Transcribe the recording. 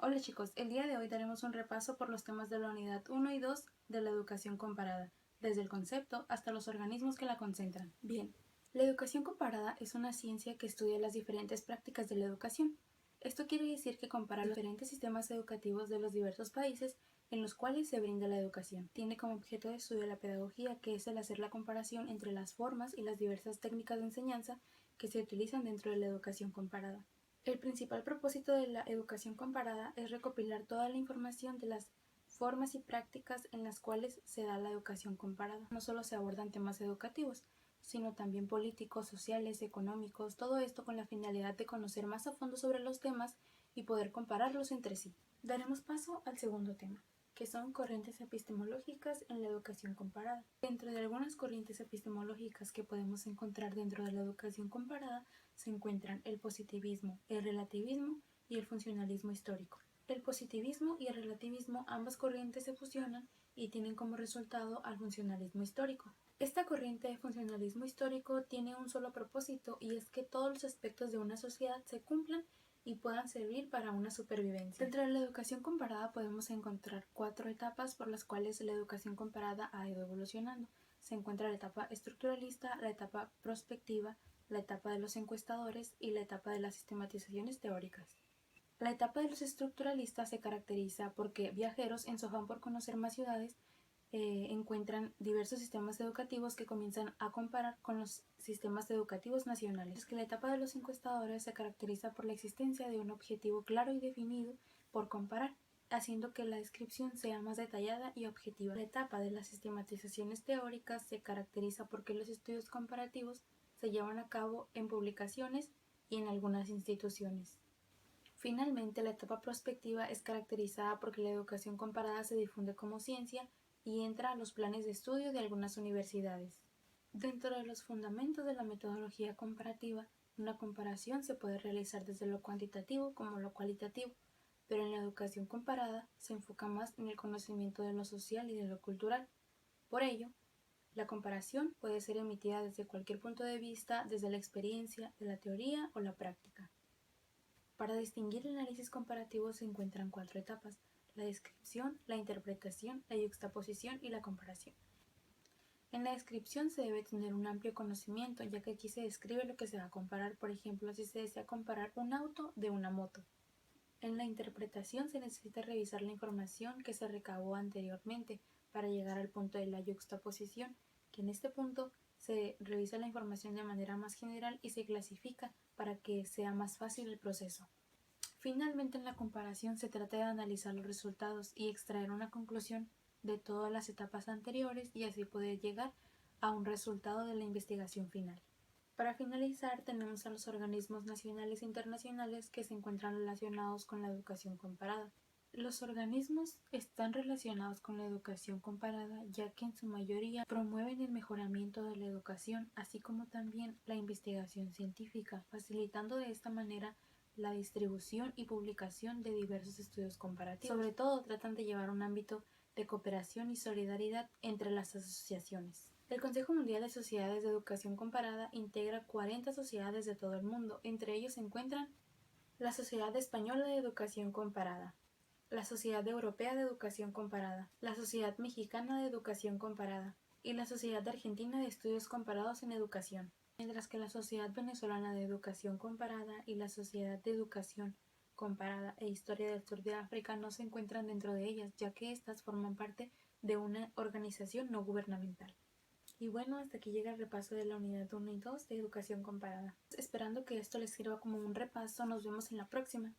Hola chicos, el día de hoy daremos un repaso por los temas de la unidad 1 y 2 de la educación comparada, desde el concepto hasta los organismos que la concentran. Bien, la educación comparada es una ciencia que estudia las diferentes prácticas de la educación. Esto quiere decir que compara los diferentes sistemas educativos de los diversos países en los cuales se brinda la educación. Tiene como objeto de estudio la pedagogía, que es el hacer la comparación entre las formas y las diversas técnicas de enseñanza que se utilizan dentro de la educación comparada. El principal propósito de la educación comparada es recopilar toda la información de las formas y prácticas en las cuales se da la educación comparada. No solo se abordan temas educativos, sino también políticos, sociales, económicos, todo esto con la finalidad de conocer más a fondo sobre los temas y poder compararlos entre sí. Daremos paso al segundo tema, que son corrientes epistemológicas en la educación comparada. Dentro de algunas corrientes epistemológicas que podemos encontrar dentro de la educación comparada se encuentran el positivismo, el relativismo y el funcionalismo histórico. El positivismo y el relativismo, ambas corrientes se fusionan y tienen como resultado al funcionalismo histórico. Esta corriente de funcionalismo histórico tiene un solo propósito, y es que todos los aspectos de una sociedad se cumplan y puedan servir para una supervivencia. Dentro de la educación comparada podemos encontrar 4 etapas por las cuales la educación comparada ha ido evolucionando. Se encuentra la etapa estructuralista, la etapa prospectiva, la etapa de los encuestadores y la etapa de las sistematizaciones teóricas. La etapa de los estructuralistas se caracteriza porque viajeros en su afán por conocer más ciudades encuentran diversos sistemas educativos que comienzan a comparar con los sistemas educativos nacionales. Es que la etapa de los encuestadores se caracteriza por la existencia de un objetivo claro y definido por comparar, haciendo que la descripción sea más detallada y objetiva. La etapa de las sistematizaciones teóricas se caracteriza porque los estudios comparativos se llevan a cabo en publicaciones y en algunas instituciones. Finalmente, la etapa prospectiva es caracterizada porque la educación comparada se difunde como ciencia y entra a los planes de estudio de algunas universidades. Dentro de los fundamentos de la metodología comparativa, una comparación se puede realizar desde lo cuantitativo como lo cualitativo, pero en la educación comparada se enfoca más en el conocimiento de lo social y de lo cultural. Por ello, la comparación puede ser emitida desde cualquier punto de vista, desde la experiencia, de la teoría o la práctica. Para distinguir el análisis comparativo se encuentran 4 etapas: la descripción, la interpretación, la yuxtaposición y la comparación. En la descripción se debe tener un amplio conocimiento, ya que aquí se describe lo que se va a comparar. Por ejemplo, si se desea comparar un auto de una moto. En la interpretación se necesita revisar la información que se recabó anteriormente para llegar al punto de la yuxtaposición, que en este punto se revisa la información de manera más general y se clasifica para que sea más fácil el proceso. Finalmente, en la comparación se trata de analizar los resultados y extraer una conclusión de todas las etapas anteriores y así poder llegar a un resultado de la investigación final. Para finalizar, tenemos a los organismos nacionales e internacionales que se encuentran relacionados con la educación comparada. Los organismos están relacionados con la educación comparada ya que en su mayoría promueven el mejoramiento de la educación, así como también la investigación científica, facilitando de esta manera la distribución y publicación de diversos estudios comparativos. Sobre todo tratan de llevar un ámbito de cooperación y solidaridad entre las asociaciones. El Consejo Mundial de Sociedades de Educación Comparada integra 40 sociedades de todo el mundo. Entre ellos se encuentran la Sociedad Española de Educación Comparada, la Sociedad Europea de Educación Comparada, la Sociedad Mexicana de Educación Comparada y la Sociedad Argentina de Estudios Comparados en Educación, mientras que la Sociedad Venezolana de Educación Comparada y la Sociedad de Educación Comparada e Historia del Sur de África no se encuentran dentro de ellas, ya que éstas forman parte de una organización no gubernamental. Y bueno, hasta aquí llega el repaso de la unidad 1 y 2 de educación comparada. Esperando que esto les sirva como un repaso, nos vemos en la próxima.